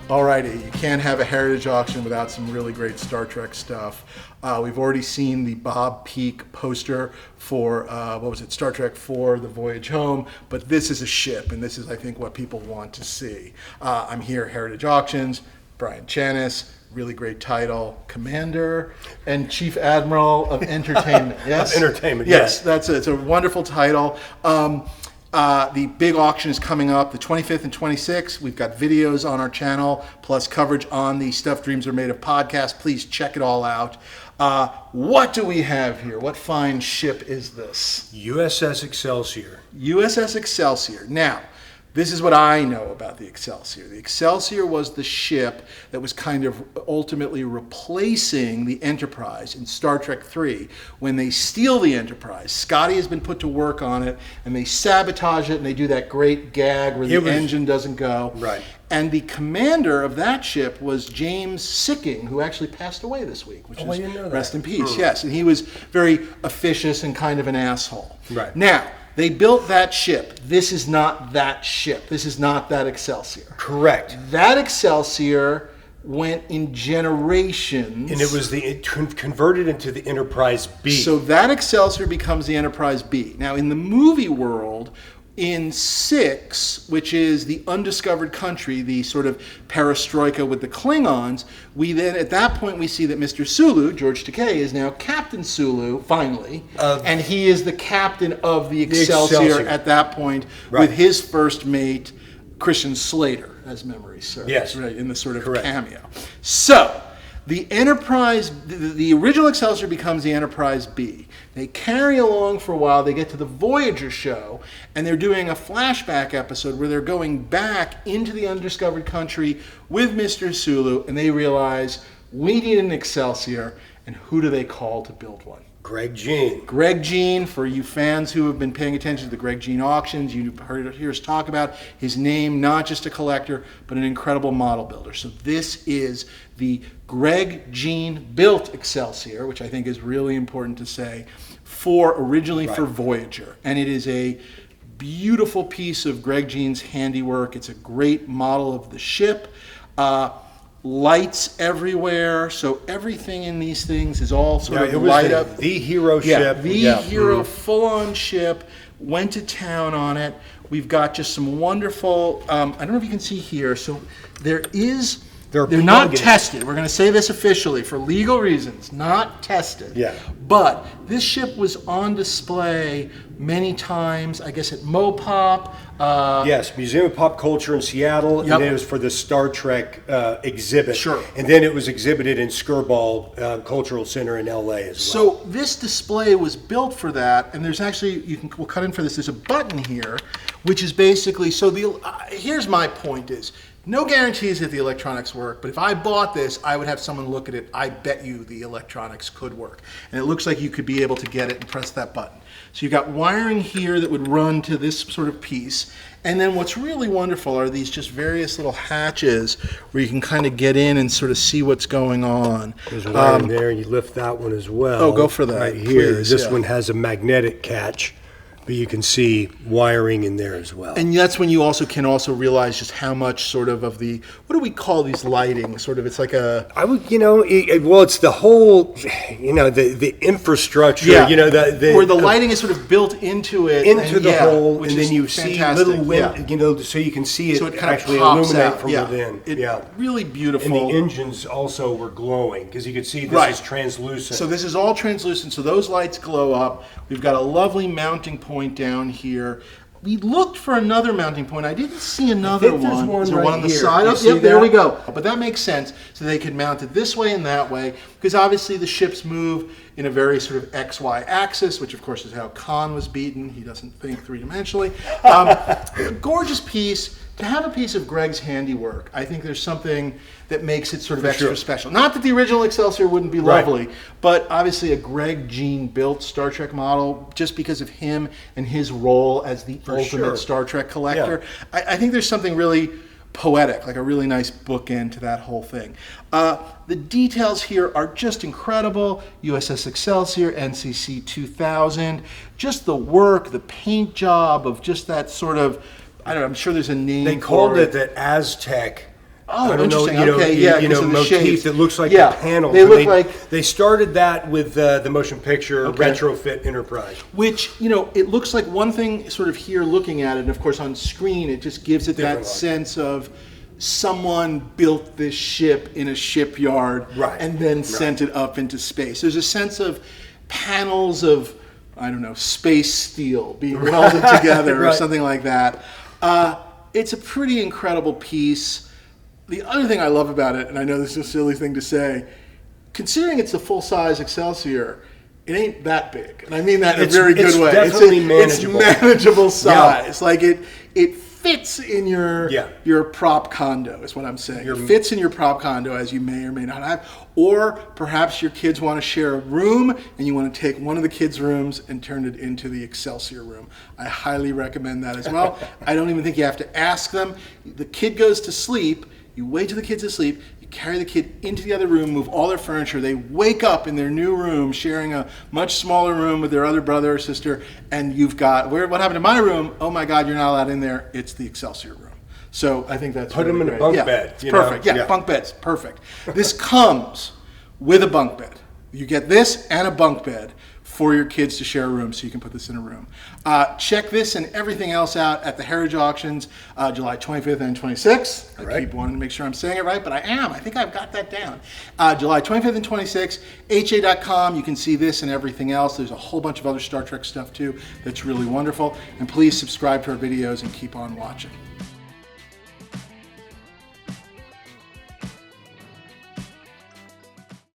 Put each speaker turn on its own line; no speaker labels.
Alrighty, you can't have a heritage auction without some really great Star Trek stuff. We've already seen the Bob Peak poster for, Star Trek IV, The Voyage Home, but this is a ship, and this is, I think, what people want to see. I'm here, Heritage Auctions, Brian Chanis, really great title, Commander and Chief Admiral of Entertainment. Yes?
Of Entertainment,
yes. That's it. It's a wonderful title. The big auction is coming up the 25th and 26th. We've got videos on our channel, plus coverage on the Stuff Dreams Are Made Of podcast. Please check it all out. What do we have here? What fine ship is this?
USS Excelsior.
USS Excelsior. Now, this is what I know about the Excelsior. The Excelsior was the ship that was kind of ultimately replacing the Enterprise in Star Trek III. When they steal the Enterprise, Scotty has been put to work on it, and they sabotage it, and they do that great gag where the engine doesn't go.
Right.
And the commander of that ship was James Sicking, who actually passed away this week, which is
I didn't know that.
Rest in peace. Yes, and he was very officious and kind of an asshole.
Right.
Now, they built that ship. This is not that ship. This is not that Excelsior.
Correct.
That Excelsior went in generations.
And it was converted into the Enterprise B.
So that Excelsior becomes the Enterprise B. Now, in the movie world, in 6, which is the undiscovered country, the sort of perestroika with the Klingons, we then, at that point, we see that Mr. Sulu, George Takei, is now Captain Sulu, finally, and he is the captain of the Excelsior at that point, with his first mate, Christian Slater, as memory serves.
Yes.
Right, in the sort of cameo. So, the Enterprise, the original Excelsior becomes the Enterprise B. They carry along for a while, they get to the Voyager show, and they're doing a flashback episode where they're going back into the undiscovered country with Mr. Sulu, and they realize, we need an Excelsior, and who do they call to build one?
Greg Jein.
Greg Jein, for you fans who have been paying attention to the Greg Jein auctions, you've heard us talk about his name, not just a collector, but an incredible model builder. So this is the Greg Jein built Excelsior, which I think is really important to say, originally for Voyager. And it is a beautiful piece of Greg Jein's handiwork. It's a great model of the ship. Lights everywhere, so everything in these things is all sort of light up.
The hero ship.
The hero full-on ship, went to town on it. We've got just some wonderful, I don't know if you can see here, so they're not tested. We're going to say this officially for legal reasons, not tested.
Yeah.
But this ship was on display many times, I guess at Mopop.
Yes, Museum of Pop Culture in Seattle, and then it was for the Star Trek exhibit.
Sure.
And then it was exhibited in Skirball Cultural Center in LA as well.
So this display was built for that, and there's actually, we'll cut in for this, there's a button here, which is basically, so here's my point is, no guarantees that the electronics work, but if I bought this, I would have someone look at it. I bet you the electronics could work. And it looks like you could be able to get it and press that button. So you've got wiring here that would run to this sort of piece. And then what's really wonderful are these just various little hatches where you can kind of get in and sort of see what's going on.
There's wiring there, and you lift that one as well.
Oh, go for that.
Right here.
Please,
this one has a magnetic catch, but you can see wiring in there as well.
And that's when you can also realize just how much sort of the, what do we call these lighting? Sort of, it's like a...
it's the whole, the infrastructure,
where the lighting is sort of built into it.
Into the hole, and then you see little, so you can see it,
so it kind
actually
of pops
illuminate
out
from within.
Really beautiful.
And the engines also were glowing, because you could see this is translucent.
So this is all translucent, so those lights glow up. We've got a lovely mounting point down here. We looked for another mounting point. I didn't see another one. Is there one on the side? Yep, there we go. But that makes sense. So they could mount it this way and that way, because obviously the ships move in a very sort of XY axis, which of course is how Khan was beaten. He doesn't think three-dimensionally. Gorgeous piece. To have a piece of Greg's handiwork, I think there's something that makes it sort of extra special. Not that the original Excelsior wouldn't be lovely, but obviously a Greg Jein built Star Trek model, just because of him and his role as the ultimate Star Trek collector. Yeah. I think there's something really poetic, like a really nice bookend to that whole thing. The details here are just incredible. USS Excelsior, NCC 2000, just the work, the paint job of just that sort of, I don't know, I'm sure there's a name.
They called it the Aztec
Oh,
I don't know,
interesting. Okay, because of the
motif
shapes.
that looks like
Yeah,
the panels.
they look like-
They started that with the motion picture Retrofit Enterprise.
Which, it looks like one thing sort of here looking at it, and of course on screen, it just gives it that sense of someone built this ship in a shipyard and then sent it up into space. There's a sense of panels of, I don't know, space steel being welded together or something like that. It's a pretty incredible piece. The other thing I love about it, and I know this is a silly thing to say, considering it's a full-size Excelsior, it ain't that big. And I mean that in a very good way.
It's definitely manageable.
It's manageable size. Like it fits in your prop condo is what I'm saying. It fits in your prop condo, as you may or may not have. Or perhaps your kids want to share a room and you want to take one of the kids' rooms and turn it into the Excelsior room. I highly recommend that as well. I don't even think you have to ask them. The kid goes to sleep. You wait till the kid's asleep, you carry the kid into the other room, move all their furniture, they wake up in their new room, sharing a much smaller room with their other brother or sister, and you've got, what happened to my room? Oh my God, you're not allowed in there. It's the Excelsior room. So I think that's
Put them in a bunk bed.
Perfect. Yeah, bunk beds. Perfect. This comes with a bunk bed. You get this and a bunk bed for your kids to share a room, so you can put this in a room. Check this and everything else out at the Heritage Auctions, July 25th and 26th. I keep wanting to make sure I'm saying it right, but I am. I think I've got that down. July 25th and 26th, ha.com. You can see this and everything else. There's a whole bunch of other Star Trek stuff too that's really wonderful. And please subscribe to our videos and keep on watching.